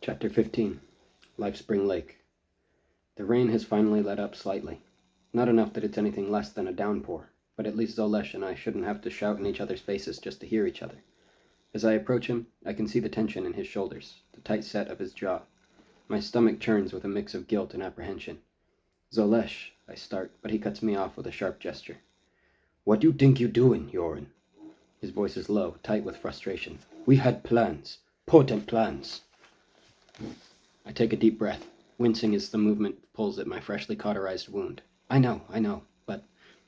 Chapter 15. Life Spring Lake. The rain has finally let up slightly. Not enough that it's anything less than a downpour, but at least Zolesh and I shouldn't have to shout in each other's faces just to hear each other. As I approach him, I can see the tension in his shoulders, the tight set of his jaw. My stomach churns with a mix of guilt and apprehension. Zolesh, I start, but he cuts me off with a sharp gesture. What you think you doing, Yoren? His voice is low, tight with frustration. We had plans. Potent plans. I take a deep breath, wincing as the movement pulls at my freshly cauterized wound. I know, but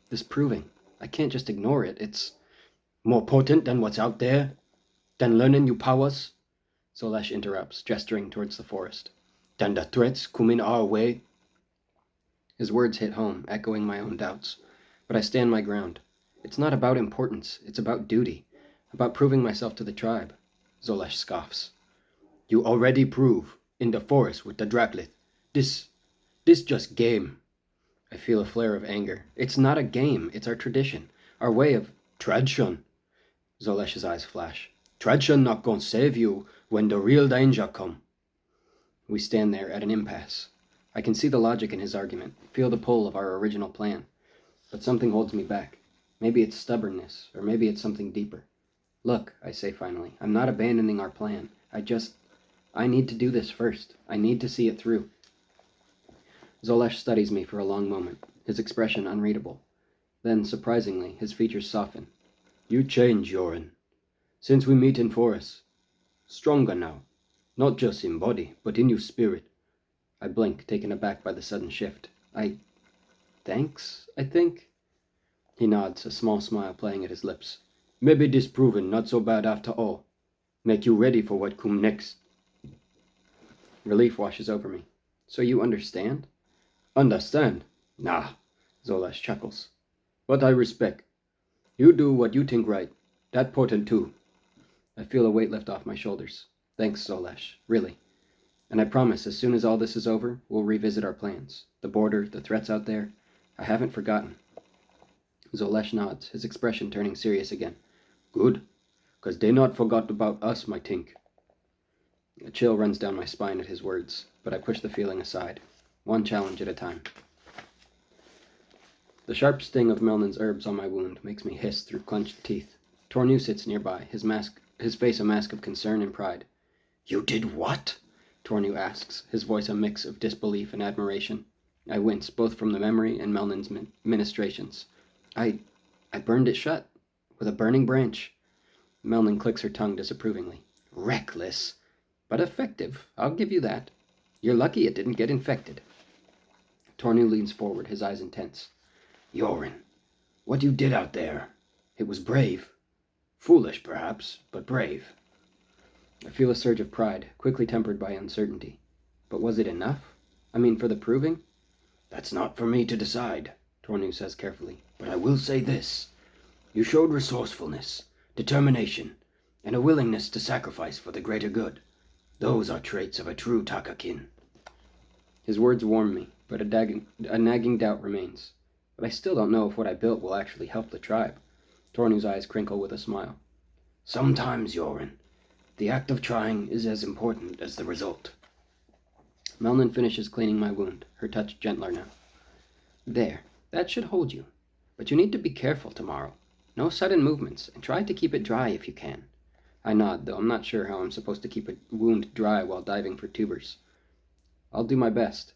this proving, I can't just ignore it. It's more potent than what's out there? Than learning new powers? Zolesh interrupts, gesturing towards the forest. Than the threats coming our way? His words hit home, echoing my own doubts. But I stand my ground. It's not about importance, it's about duty, about proving myself to the tribe. Zolesh scoffs. You already prove, in the forest with the Draklith. This just game. I feel a flare of anger. It's not a game, it's our tradition, our way of... Tradition. Zolesh's eyes flash. Tradition not gonna save you when the real danger come. We stand there at an impasse. I can see the logic in his argument, feel the pull of our original plan. But something holds me back. Maybe it's stubbornness, or maybe it's something deeper. Look, I say finally, I'm not abandoning our plan. I need to do this first. I need to see it through. Zolesh studies me for a long moment, his expression unreadable. Then, surprisingly, his features soften. You change, Yoren. Since we meet in forest. Stronger now. Not just in body, but in your spirit. I blink, taken aback by the sudden shift. Thanks, I think? He nods, a small smile playing at his lips. Maybe this proving not so bad after all. Make you ready for what come next. Relief washes over me. So you understand? Understand? Nah, Zolesh chuckles. But I respect. You do what you think right. That potent too. I feel a weight lift off my shoulders. Thanks, Zolesh, really. And I promise, as soon as all this is over, we'll revisit our plans. The border, the threats out there. I haven't forgotten. Zolesh nods, his expression turning serious again. Good, 'cause they not forgot about us, my tink. A chill runs down my spine at his words, but I push the feeling aside, one challenge at a time. The sharp sting of Melnin's herbs on my wound makes me hiss through clenched teeth. Tornu sits nearby, his face a mask of concern and pride. You did what? Tornu asks, his voice a mix of disbelief and admiration. I wince, both from the memory and Melnin's ministrations. I burned it shut, with a burning branch. Melnin clicks her tongue disapprovingly. Reckless, but effective, I'll give you that. You're lucky it didn't get infected. Tornu leans forward, his eyes intense. Yoren, what you did out there, it was brave. Foolish, perhaps, but brave. I feel a surge of pride, quickly tempered by uncertainty. But was it enough? I mean, for the proving? That's not for me to decide, Tornu says carefully. But I will say this. You showed resourcefulness, determination, and a willingness to sacrifice for the greater good. Those are traits of a true Takakin. His words warm me, but a nagging doubt remains. But I still don't know if what I built will actually help the tribe. Tornu's eyes crinkle with a smile. Sometimes, Yoren, the act of trying is as important as the result. Melnin finishes cleaning my wound, her touch gentler now. There, that should hold you. But you need to be careful tomorrow. No sudden movements, and try to keep it dry if you can. I nod, though I'm not sure how I'm supposed to keep a wound dry while diving for tubers. I'll do my best.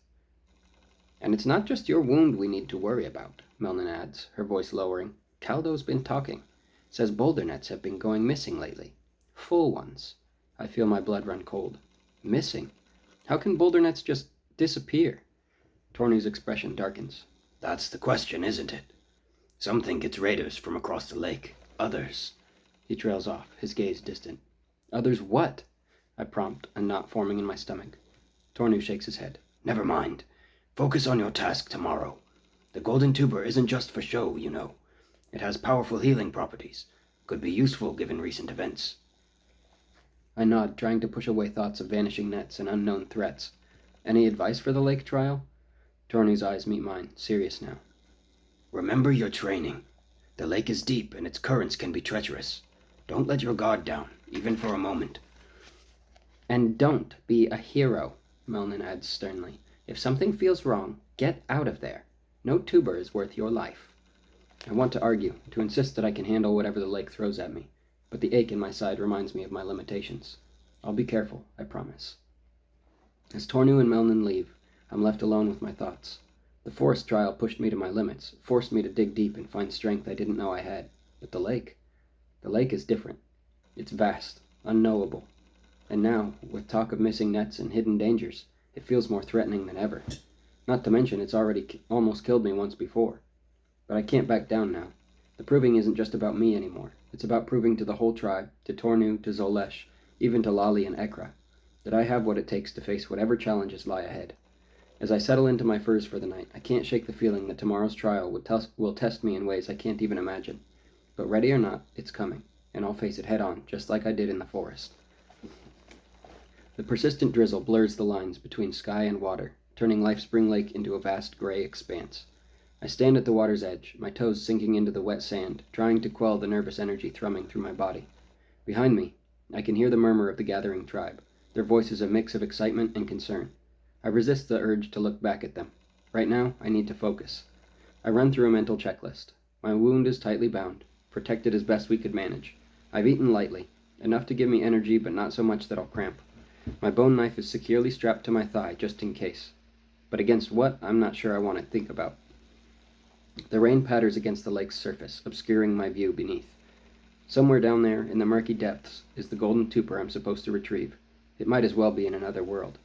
And it's not just your wound we need to worry about, Melnin adds, her voice lowering. Caldo's been talking. Says boulder nets have been going missing lately. Full ones. I feel my blood run cold. Missing? How can boulder nets just disappear? Tornu's expression darkens. That's the question, isn't it? Some think it's raiders from across the lake. Others... He trails off, his gaze distant. Others what? I prompt, a knot forming in my stomach. Tornu shakes his head. Never mind. Focus on your task tomorrow. The golden tuber isn't just for show, you know. It has powerful healing properties. Could be useful given recent events. I nod, trying to push away thoughts of vanishing nets and unknown threats. Any advice for the lake trial? Tornu's eyes meet mine, serious now. Remember your training. The lake is deep and its currents can be treacherous. Don't let your guard down, even for a moment. And don't be a hero, Melnin adds sternly. If something feels wrong, get out of there. No tuber is worth your life. I want to argue, to insist that I can handle whatever the lake throws at me, but the ache in my side reminds me of my limitations. I'll be careful, I promise. As Tornu and Melnin leave, I'm left alone with my thoughts. The forest trial pushed me to my limits, forced me to dig deep and find strength I didn't know I had. But the lake is different. It's vast, unknowable. And now, with talk of missing nets and hidden dangers, it feels more threatening than ever. Not to mention it's already almost killed me once before. But I can't back down now. The proving isn't just about me anymore. It's about proving to the whole tribe, to Tornu, to Zolesh, even to Lali and Ekra, that I have what it takes to face whatever challenges lie ahead. As I settle into my furs for the night, I can't shake the feeling that tomorrow's trial will test me in ways I can't even imagine. But ready or not, it's coming, and I'll face it head on, just like I did in the forest. The persistent drizzle blurs the lines between sky and water, turning Life Spring Lake into a vast gray expanse. I stand at the water's edge, my toes sinking into the wet sand, trying to quell the nervous energy thrumming through my body. Behind me, I can hear the murmur of the gathering tribe, their voices a mix of excitement and concern. I resist the urge to look back at them. Right now, I need to focus. I run through a mental checklist. My wound is tightly bound, protected as best we could manage. I've eaten lightly, enough to give me energy but not so much that I'll cramp. My bone knife is securely strapped to my thigh just in case. But against what, I'm not sure I want to think about. The rain patters against the lake's surface, obscuring my view beneath. Somewhere down there, in the murky depths, is the golden tuber I'm supposed to retrieve. It might as well be in another world.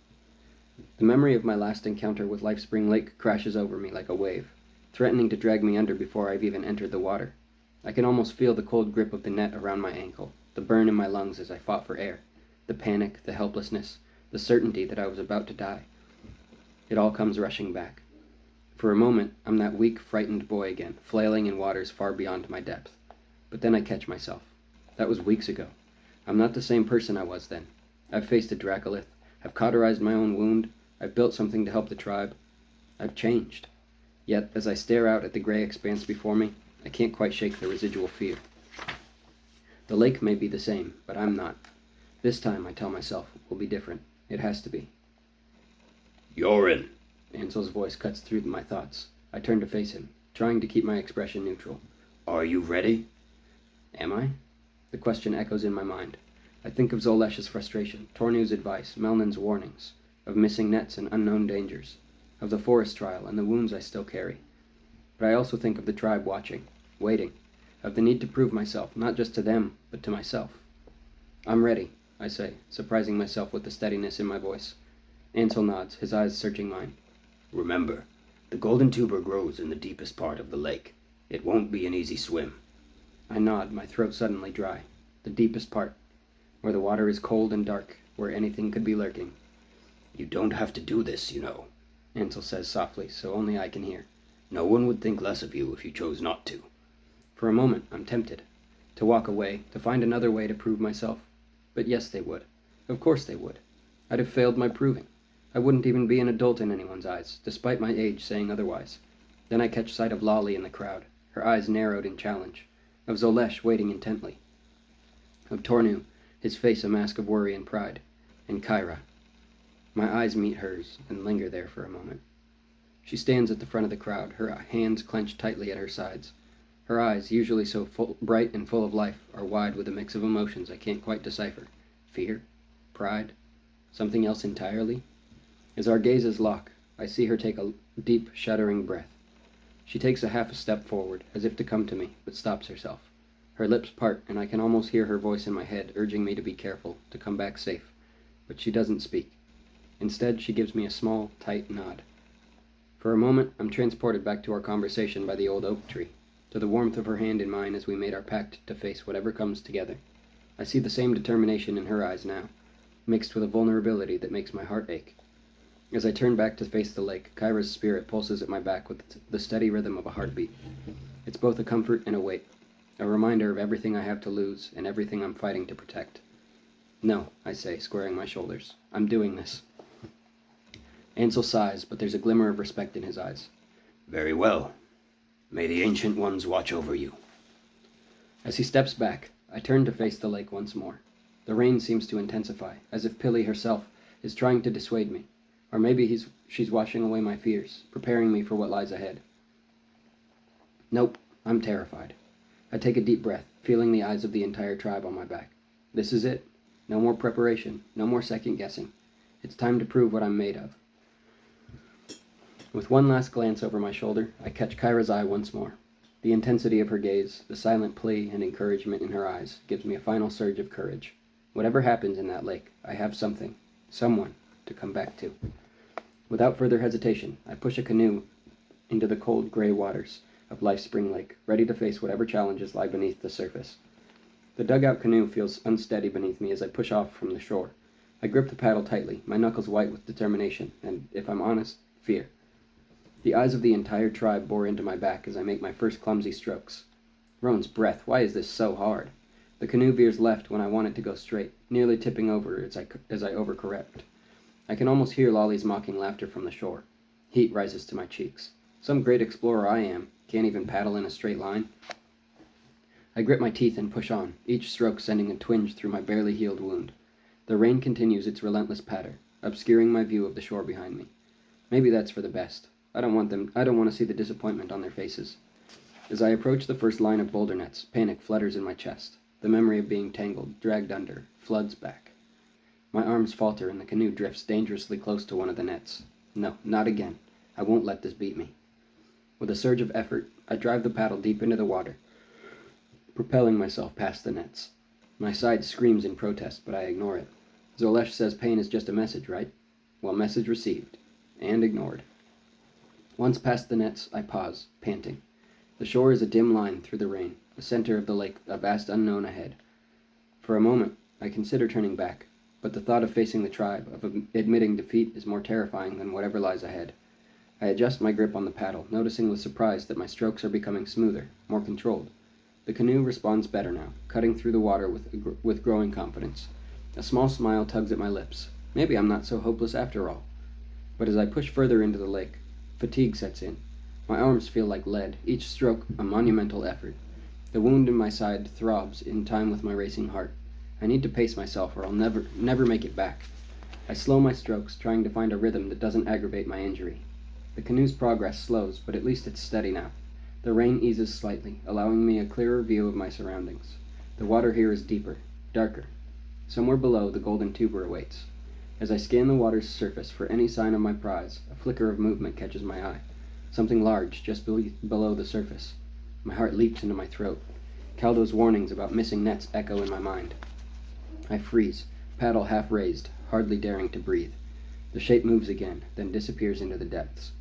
The memory of my last encounter with Life Spring Lake crashes over me like a wave, threatening to drag me under before I've even entered the water. I can almost feel the cold grip of the net around my ankle, the burn in my lungs as I fought for air, the panic, the helplessness, the certainty that I was about to die. It all comes rushing back. For a moment, I'm that weak, frightened boy again, flailing in waters far beyond my depth. But then I catch myself. That was weeks ago. I'm not the same person I was then. I've faced a Dracolith. I've cauterized my own wound. I've built something to help the tribe. I've changed. Yet, as I stare out at the gray expanse before me, I can't quite shake the residual fear. The lake may be the same, but I'm not. This time, I tell myself, will be different. It has to be. You're in. Ansel's voice cuts through my thoughts. I turn to face him, trying to keep my expression neutral. Are you ready? Am I? The question echoes in my mind. I think of Zolesh's frustration, Tornu's advice, Melnin's warnings, of missing nets and unknown dangers, of the forest trial and the wounds I still carry. But I also think of the tribe watching, waiting, of the need to prove myself, not just to them, but to myself. I'm ready, I say, surprising myself with the steadiness in my voice. Ansel nods, his eyes searching mine. Remember, the golden tuber grows in the deepest part of the lake. It won't be an easy swim. I nod, my throat suddenly dry. The deepest part, where the water is cold and dark, where anything could be lurking. You don't have to do this, you know, Ansel says softly, so only I can hear. No one would think less of you if you chose not to. For a moment, I'm tempted. To walk away, to find another way to prove myself. But yes, they would. Of course they would. I'd have failed my proving. I wouldn't even be an adult in anyone's eyes, despite my age saying otherwise. Then I catch sight of Lali in the crowd, her eyes narrowed in challenge, of Zolesh waiting intently, of Tornu, his face a mask of worry and pride, and Kyra. My eyes meet hers and linger there for a moment. She stands at the front of the crowd, her hands clenched tightly at her sides. Her eyes, usually so bright and full of life, are wide with a mix of emotions I can't quite decipher. Fear? Pride? Something else entirely? As our gazes lock, I see her take a deep, shuddering breath. She takes a half a step forward, as if to come to me, but stops herself. Her lips part, and I can almost hear her voice in my head urging me to be careful, to come back safe. But she doesn't speak. Instead, she gives me a small, tight nod. For a moment, I'm transported back to our conversation by the old oak tree, to the warmth of her hand in mine as we made our pact to face whatever comes together. I see the same determination in her eyes now, mixed with a vulnerability that makes my heart ache. As I turn back to face the lake, Kyra's spirit pulses at my back with the steady rhythm of a heartbeat. It's both a comfort and a weight, a reminder of everything I have to lose and everything I'm fighting to protect. No, I say, squaring my shoulders. I'm doing this. Ansel sighs, but there's a glimmer of respect in his eyes. Very well. May the Ancient Ones watch over you. As he steps back, I turn to face the lake once more. The rain seems to intensify, as if Pilly herself is trying to dissuade me. Or maybe she's washing away my fears, preparing me for what lies ahead. Nope, I'm terrified. I take a deep breath, feeling the eyes of the entire tribe on my back. This is it. No more preparation, no more second guessing. It's time to prove what I'm made of. With one last glance over my shoulder, I catch Kyra's eye once more. The intensity of her gaze, the silent plea and encouragement in her eyes, gives me a final surge of courage. Whatever happens in that lake, I have something, someone, to come back to. Without further hesitation, I push a canoe into the cold gray waters of Life Spring Lake, ready to face whatever challenges lie beneath the surface. The dugout canoe feels unsteady beneath me as I push off from the shore. I grip the paddle tightly, my knuckles white with determination, and, if I'm honest, fear. The eyes of the entire tribe bore into my back as I make my first clumsy strokes. Roan's breath, why is this so hard? The canoe veers left when I want it to go straight, nearly tipping over as I overcorrect. I can almost hear Lolly's mocking laughter from the shore. Heat rises to my cheeks. Some great explorer I am, can't even paddle in a straight line. I grit my teeth and push on, each stroke sending a twinge through my barely healed wound. The rain continues its relentless patter, obscuring my view of the shore behind me. Maybe that's for the best. I don't want to see the disappointment on their faces. As I approach the first line of boulder nets, panic flutters in my chest. The memory of being tangled, dragged under, floods back. My arms falter and the canoe drifts dangerously close to one of the nets. No, not again. I won't let this beat me. With a surge of effort, I drive the paddle deep into the water, propelling myself past the nets. My side screams in protest, but I ignore it. Zolesh says pain is just a message, right? Well, message received. And ignored. Once past the nets, I pause, panting. The shore is a dim line through the rain, the center of the lake, a vast unknown ahead. For a moment, I consider turning back, but the thought of facing the tribe, of admitting defeat, is more terrifying than whatever lies ahead. I adjust my grip on the paddle, noticing with surprise that my strokes are becoming smoother, more controlled. The canoe responds better now, cutting through the water with growing confidence. A small smile tugs at my lips. Maybe I'm not so hopeless after all. But as I push further into the lake, fatigue sets in. My arms feel like lead, each stroke a monumental effort. The wound in my side throbs in time with my racing heart. I need to pace myself or I'll never make it back. I slow my strokes, trying to find a rhythm that doesn't aggravate my injury. The canoe's progress slows, but at least it's steady now. The rain eases slightly, allowing me a clearer view of my surroundings. The water here is deeper, darker. Somewhere below, the golden tuber awaits. As I scan the water's surface for any sign of my prize, a flicker of movement catches my eye. Something large just below the surface. My heart leaps into my throat. Caldo's warnings about missing nets echo in my mind. I freeze, paddle half raised, hardly daring to breathe. The shape moves again, then disappears into the depths.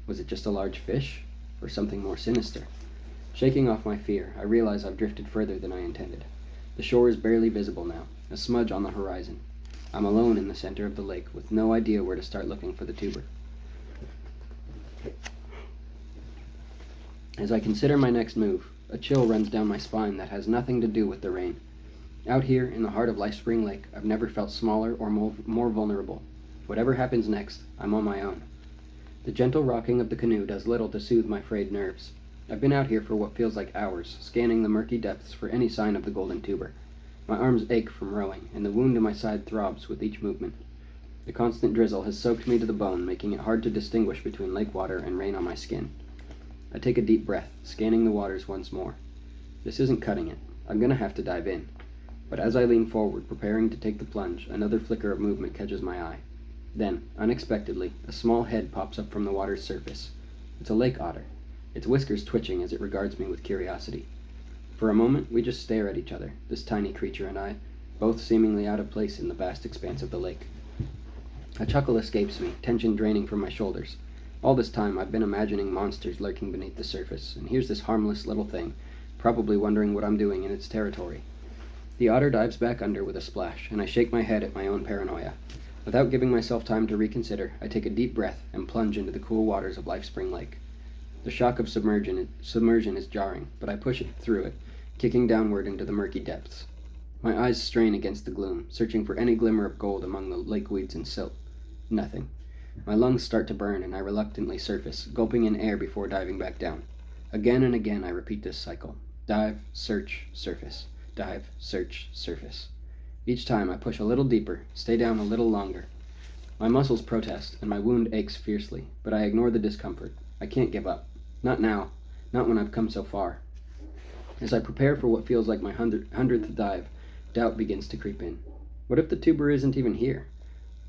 Was it just a large fish, or something more sinister? Shaking off my fear, I realize I've drifted further than I intended. The shore is barely visible now, a smudge on the horizon. I'm alone in the center of the lake, with no idea where to start looking for the tuber. As I consider my next move, a chill runs down my spine that has nothing to do with the rain. Out here, in the heart of Life Spring Lake, I've never felt smaller or more vulnerable. Whatever happens next, I'm on my own. The gentle rocking of the canoe does little to soothe my frayed nerves. I've been out here for what feels like hours, scanning the murky depths for any sign of the golden tuber. My arms ache from rowing, and the wound in my side throbs with each movement. The constant drizzle has soaked me to the bone, making it hard to distinguish between lake water and rain on my skin. I take a deep breath, scanning the waters once more. This isn't cutting it. I'm gonna have to dive in. But as I lean forward, preparing to take the plunge, another flicker of movement catches my eye. Then, unexpectedly, a small head pops up from the water's surface. It's a lake otter, its whiskers twitching as it regards me with curiosity. For a moment, we just stare at each other, this tiny creature and I, both seemingly out of place in the vast expanse of the lake. A chuckle escapes me, tension draining from my shoulders. All this time, I've been imagining monsters lurking beneath the surface, and here's this harmless little thing, probably wondering what I'm doing in its territory. The otter dives back under with a splash, and I shake my head at my own paranoia. Without giving myself time to reconsider, I take a deep breath and plunge into the cool waters of Life Spring Lake. The shock of submersion is jarring, but I push through it, kicking downward into the murky depths. My eyes strain against the gloom, searching for any glimmer of gold among the lake weeds and silt. Nothing. My lungs start to burn, and I reluctantly surface, gulping in air before diving back down. Again and again I repeat this cycle. Dive, search, surface. Dive, search, surface. Each time I push a little deeper, stay down a little longer. My muscles protest, and my wound aches fiercely, but I ignore the discomfort. I can't give up. Not now. Not when I've come so far. As I prepare for what feels like my hundredth dive, doubt begins to creep in. What if the tuber isn't even here?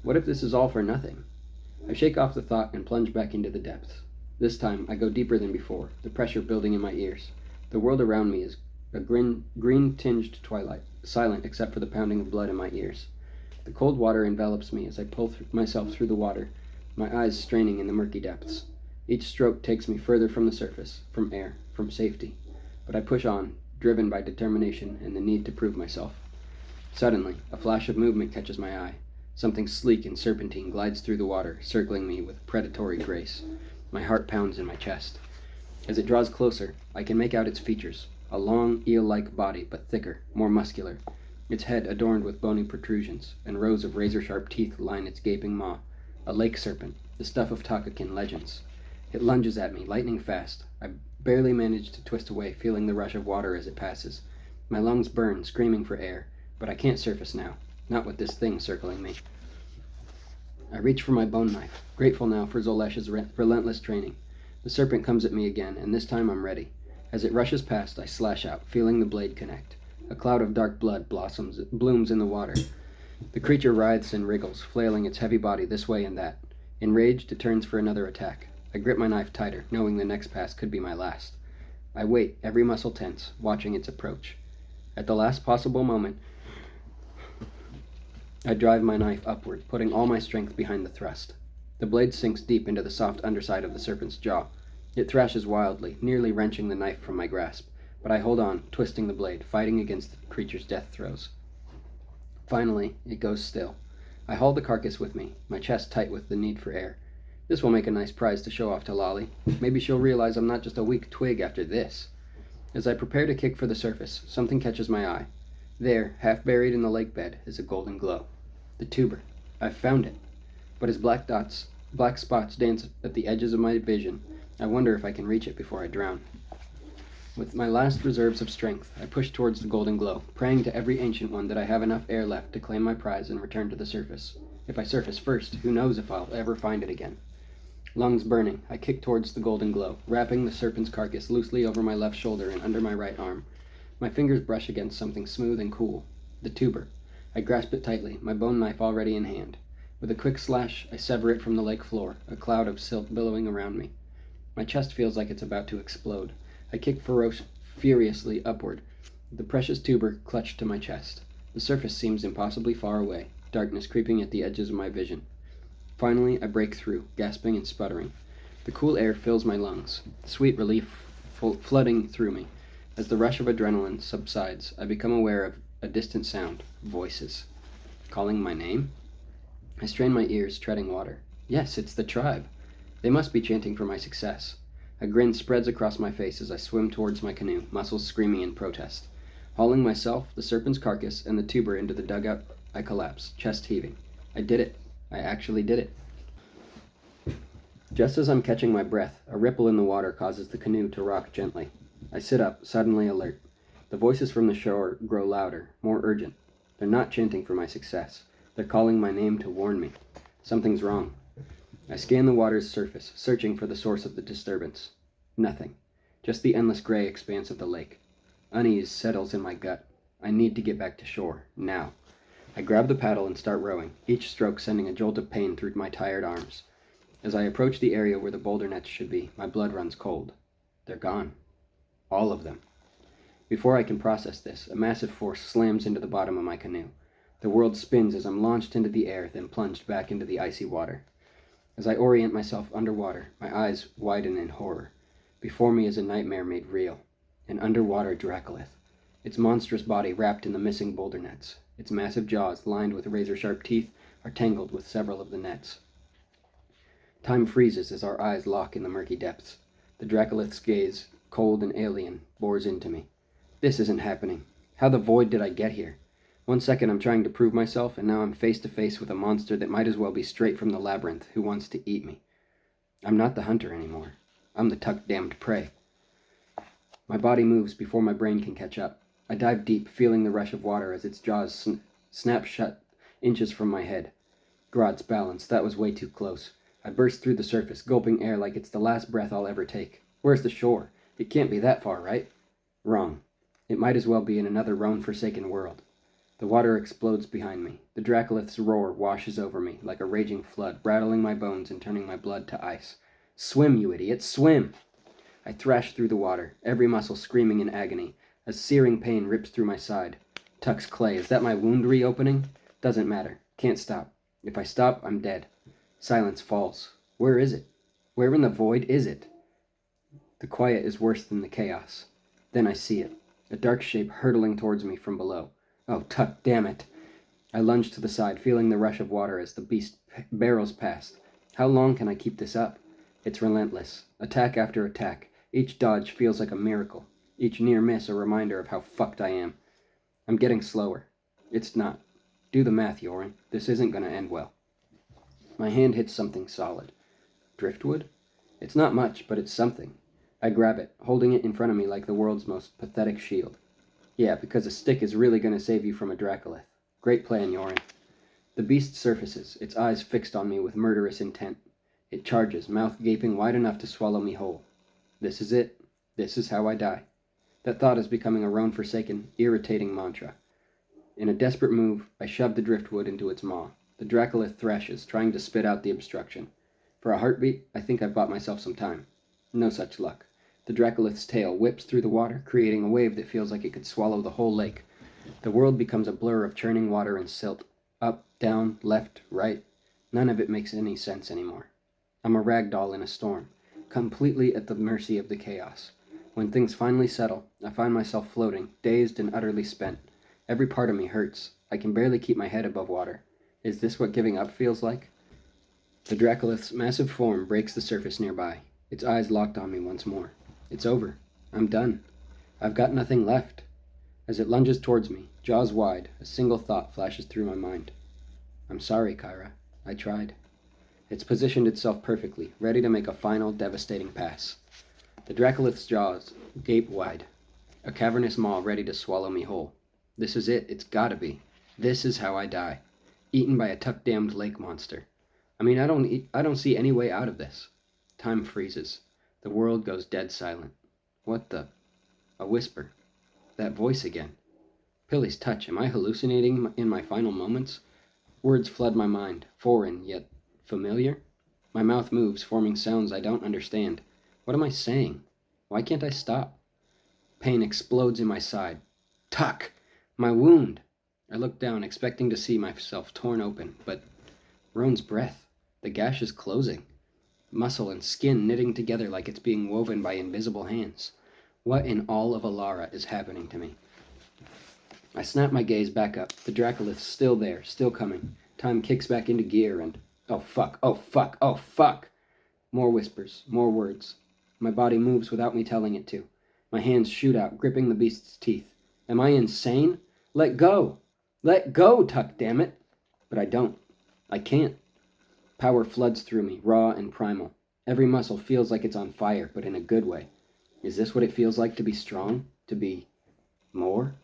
What if this is all for nothing? I shake off the thought and plunge back into the depths. This time, I go deeper than before, the pressure building in my ears. The world around me is a green-tinged twilight, silent except for the pounding of blood in my ears. The cold water envelops me as I pull myself through the water, my eyes straining in the murky depths. Each stroke takes me further from the surface, from air, from safety. But I push on, driven by determination and the need to prove myself. Suddenly, a flash of movement catches my eye. Something sleek and serpentine glides through the water, circling me with predatory grace. My heart pounds in my chest. As it draws closer, I can make out its features. A long, eel-like body, but thicker, more muscular. Its head adorned with bony protrusions, and rows of razor-sharp teeth line its gaping maw. A lake serpent, the stuff of Takakin legends. It lunges at me, lightning fast. I barely manage to twist away, feeling the rush of water as it passes. My lungs burn, screaming for air, but I can't surface now. Not with this thing circling me. I reach for my bone knife, grateful now for Zolesh's relentless training. The serpent comes at me again, and this time I'm ready. As it rushes past, I slash out, feeling the blade connect. A cloud of dark blood blooms in the water. The creature writhes and wriggles, flailing its heavy body this way and that. Enraged, it turns for another attack. I grip my knife tighter, knowing the next pass could be my last. I wait, every muscle tense, watching its approach. At the last possible moment, I drive my knife upward, putting all my strength behind the thrust. The blade sinks deep into the soft underside of the serpent's jaw. It thrashes wildly, nearly wrenching the knife from my grasp, but I hold on, twisting the blade, fighting against the creature's death throes. Finally, it goes still. I haul the carcass with me, my chest tight with the need for air. This will make a nice prize to show off to Lolly. Maybe she'll realize I'm not just a weak twig after this. As I prepare to kick for the surface, something catches my eye. There, half buried in the lake bed, is a golden glow. The tuber. I've found it. But as black spots dance at the edges of my vision, I wonder if I can reach it before I drown. With my last reserves of strength, I push towards the golden glow, praying to every ancient one that I have enough air left to claim my prize and return to the surface. If I surface first, who knows if I'll ever find it again. Lungs burning, I kick towards the golden glow, wrapping the serpent's carcass loosely over my left shoulder and under my right arm. My fingers brush against something smooth and cool. The tuber. I grasp it tightly, my bone knife already in hand. With a quick slash, I sever it from the lake floor, a cloud of silt billowing around me. My chest feels like it's about to explode. I kick furiously upward, the precious tuber clutched to my chest. The surface seems impossibly far away, darkness creeping at the edges of my vision. Finally, I break through, gasping and sputtering. The cool air fills my lungs, sweet relief flooding through me. As the rush of adrenaline subsides, I become aware of a distant sound, voices. Calling my name? I strain my ears, treading water. Yes, it's the tribe. They must be chanting for my success. A grin spreads across my face as I swim towards my canoe, muscles screaming in protest. Hauling myself, the serpent's carcass, and the tuber into the dugout, I collapse, chest heaving. I did it. I actually did it. Just as I'm catching my breath, a ripple in the water causes the canoe to rock gently. I sit up, suddenly alert. The voices from the shore grow louder, more urgent. They're not chanting for my success. They're calling my name to warn me. Something's wrong. I scan the water's surface, searching for the source of the disturbance. Nothing. Just the endless gray expanse of the lake. Unease settles in my gut. I need to get back to shore, now. I grab the paddle and start rowing, each stroke sending a jolt of pain through my tired arms. As I approach the area where the boulder nets should be, my blood runs cold. They're gone. All of them. Before I can process this, a massive force slams into the bottom of my canoe. The world spins as I'm launched into the air, then plunged back into the icy water. As I orient myself underwater, my eyes widen in horror. Before me is a nightmare made real. An underwater Dracolith. Its monstrous body wrapped in the missing boulder nets. Its massive jaws, lined with razor-sharp teeth, are tangled with several of the nets. Time freezes as our eyes lock in the murky depths. The Dracolith's gaze, cold and alien, bores into me. This isn't happening. How the void did I get here? 1 second I'm trying to prove myself, and now I'm face to face with a monster that might as well be straight from the labyrinth who wants to eat me. I'm not the hunter anymore. I'm the tuck-damned prey. My body moves before my brain can catch up. I dive deep, feeling the rush of water as its jaws snapped shut inches from my head. Grodd's balance, that was way too close. I burst through the surface, gulping air like it's the last breath I'll ever take. Where's the shore? It can't be that far, right? Wrong. It might as well be in another Rhone-forsaken world. The water explodes behind me. The Dracolith's roar washes over me like a raging flood, rattling my bones and turning my blood to ice. Swim, you idiot, swim! I thrash through the water, every muscle screaming in agony, as searing pain rips through my side. Tucks clay. Is that my wound reopening? Doesn't matter. Can't stop. If I stop, I'm dead. Silence falls. Where is it? Where in the void is it? The quiet is worse than the chaos. Then I see it. A dark shape hurtling towards me from below. Oh, Tuck, damn it. I lunge to the side, feeling the rush of water as the beast barrels past. How long can I keep this up? It's relentless. Attack after attack. Each dodge feels like a miracle. Each near miss a reminder of how fucked I am. I'm getting slower. It's not. Do the math, Yoren. This isn't going to end well. My hand hits something solid. Driftwood? It's not much, but it's something. I grab it, holding it in front of me like the world's most pathetic shield. Yeah, because a stick is really going to save you from a Dracolith. Great plan, Yoren. The beast surfaces, its eyes fixed on me with murderous intent. It charges, mouth gaping wide enough to swallow me whole. This is it. This is how I die. That thought is becoming a Rhone-forsaken, irritating mantra. In a desperate move, I shove the driftwood into its maw. The Dracolith thrashes, trying to spit out the obstruction. For a heartbeat, I think I've bought myself some time. No such luck. The Dracolith's tail whips through the water, creating a wave that feels like it could swallow the whole lake. The world becomes a blur of churning water and silt. Up, down, left, right. None of it makes any sense anymore. I'm a rag doll in a storm, completely at the mercy of the chaos. When things finally settle, I find myself floating, dazed and utterly spent. Every part of me hurts. I can barely keep my head above water. Is this what giving up feels like? The Dracolith's massive form breaks the surface nearby, its eyes locked on me once more. It's over. I'm done. I've got nothing left. As it lunges towards me, jaws wide, a single thought flashes through my mind. I'm sorry, Kyra. I tried. It's positioned itself perfectly, ready to make a final, devastating pass. The Dracolith's jaws gape wide, a cavernous maw ready to swallow me whole. This is it. It's gotta be. This is how I die. Eaten by a tuck-damned lake monster. I mean, I don't see any way out of this. Time freezes. The world goes dead silent. What the? A whisper. That voice again. Pilly's touch. Am I hallucinating in my final moments? Words flood my mind, foreign yet familiar. My mouth moves, forming sounds I don't understand. What am I saying? Why can't I stop? Pain explodes in my side. Tuck! My wound! I look down, expecting to see myself torn open, but Roan's breath. The gash is closing. Muscle and skin knitting together like it's being woven by invisible hands. What in all of Alara is happening to me? I snap my gaze back up. The Dracolith's still there, still coming. Time kicks back into gear and... Oh fuck, oh fuck, oh fuck! More whispers, more words. My body moves without me telling it to. My hands shoot out, gripping the beast's teeth. Am I insane? Let go! Let go, Tuck, damn it! But I don't. I can't. Power floods through me, raw and primal. Every muscle feels like it's on fire, but in a good way. Is this what it feels like to be strong? To be... more?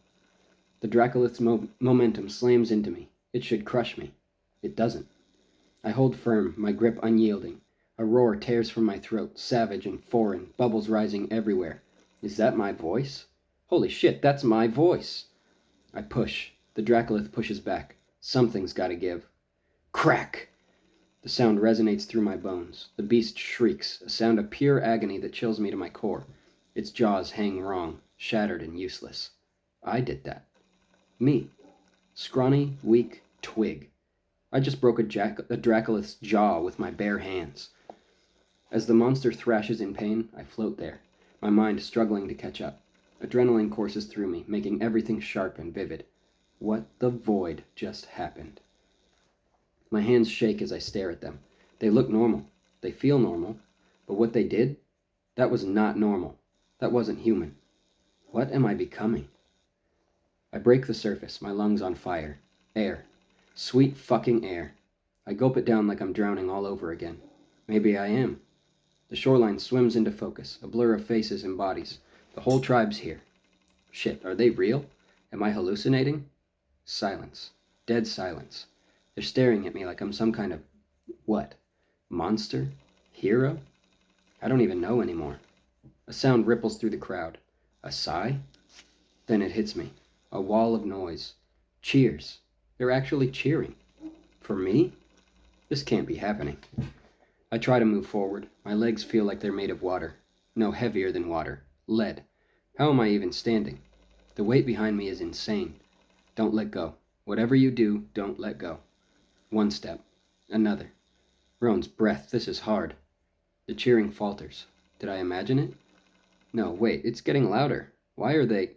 The Dracolith's momentum slams into me. It should crush me. It doesn't. I hold firm, my grip unyielding. A roar tears from my throat, savage and foreign, bubbles rising everywhere. Is that my voice? Holy shit, that's my voice! I push. The Dracolith pushes back. Something's gotta give. Crack! The sound resonates through my bones. The beast shrieks, a sound of pure agony that chills me to my core. Its jaws hang wrong, shattered and useless. I did that. Me. Scrawny, weak twig. I just broke a Dracolith's jaw with my bare hands. As the monster thrashes in pain, I float there, my mind struggling to catch up. Adrenaline courses through me, making everything sharp and vivid. What the void just happened? My hands shake as I stare at them. They look normal. They feel normal. But what they did? That was not normal. That wasn't human. What am I becoming? I break the surface, my lungs on fire. Air. Sweet fucking air. I gulp it down like I'm drowning all over again. Maybe I am. The shoreline swims into focus, a blur of faces and bodies. The whole tribe's here. Shit, are they real? Am I hallucinating? Silence. Dead silence. They're staring at me like I'm some kind of, what? Monster? Hero? I don't even know anymore. A sound ripples through the crowd. A sigh? Then it hits me. A wall of noise. Cheers. They're actually cheering. For me? This can't be happening. I try to move forward. My legs feel like they're made of water. No, heavier than water. Lead. How am I even standing? The weight behind me is insane. Don't let go. Whatever you do, don't let go. One step. Another. Roan's breath. This is hard. The cheering falters. Did I imagine it? No, wait. It's getting louder. Why are they...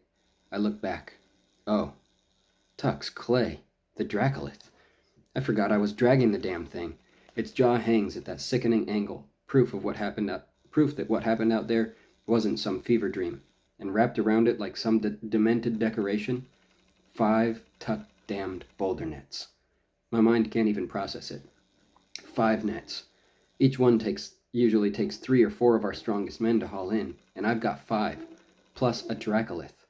I look back. Oh. Tux, Clay. The Dracolith. I forgot I was dragging the damn thing. Its jaw hangs at that sickening angle, proof that what happened out there wasn't some fever dream. And wrapped around it like some demented decoration, 5 damned boulder nets. My mind can't even process it. 5 nets. Each one usually takes 3 or 4 of our strongest men to haul in, and I've got 5, plus a Dracolith.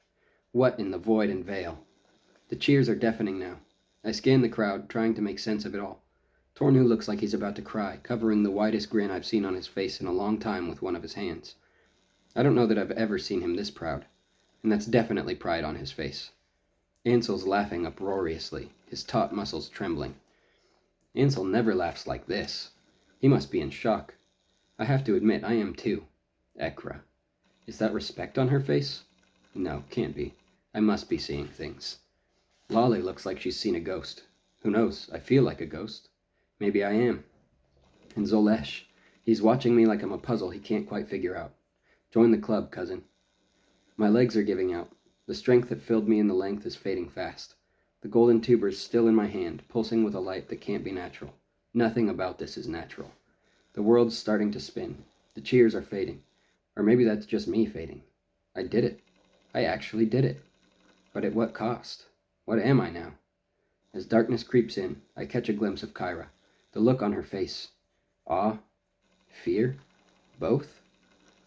What in the void and veil? The cheers are deafening now. I scan the crowd, trying to make sense of it all. Tornu looks like he's about to cry, covering the widest grin I've seen on his face in a long time with one of his hands. I don't know that I've ever seen him this proud, and that's definitely pride on his face. Ansel's laughing uproariously, his taut muscles trembling. Ansel never laughs like this. He must be in shock. I have to admit, I am too. Ekra. Is that respect on her face? No, can't be. I must be seeing things. Lolly looks like she's seen a ghost. Who knows? I feel like a ghost. Maybe I am. And Zolesh. He's watching me like I'm a puzzle he can't quite figure out. Join the club, cousin. My legs are giving out. The strength that filled me in the length is fading fast. The golden tuber's still in my hand, pulsing with a light that can't be natural. Nothing about this is natural. The world's starting to spin. The cheers are fading. Or maybe that's just me fading. I did it. I actually did it. But at what cost? What am I now? As darkness creeps in, I catch a glimpse of Kyra. The look on her face. Awe? Fear? Both?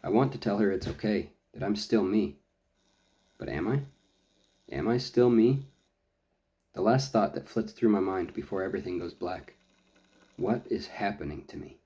I want to tell her it's okay, that I'm still me. But am I? Am I still me? The last thought that flits through my mind before everything goes black. What is happening to me?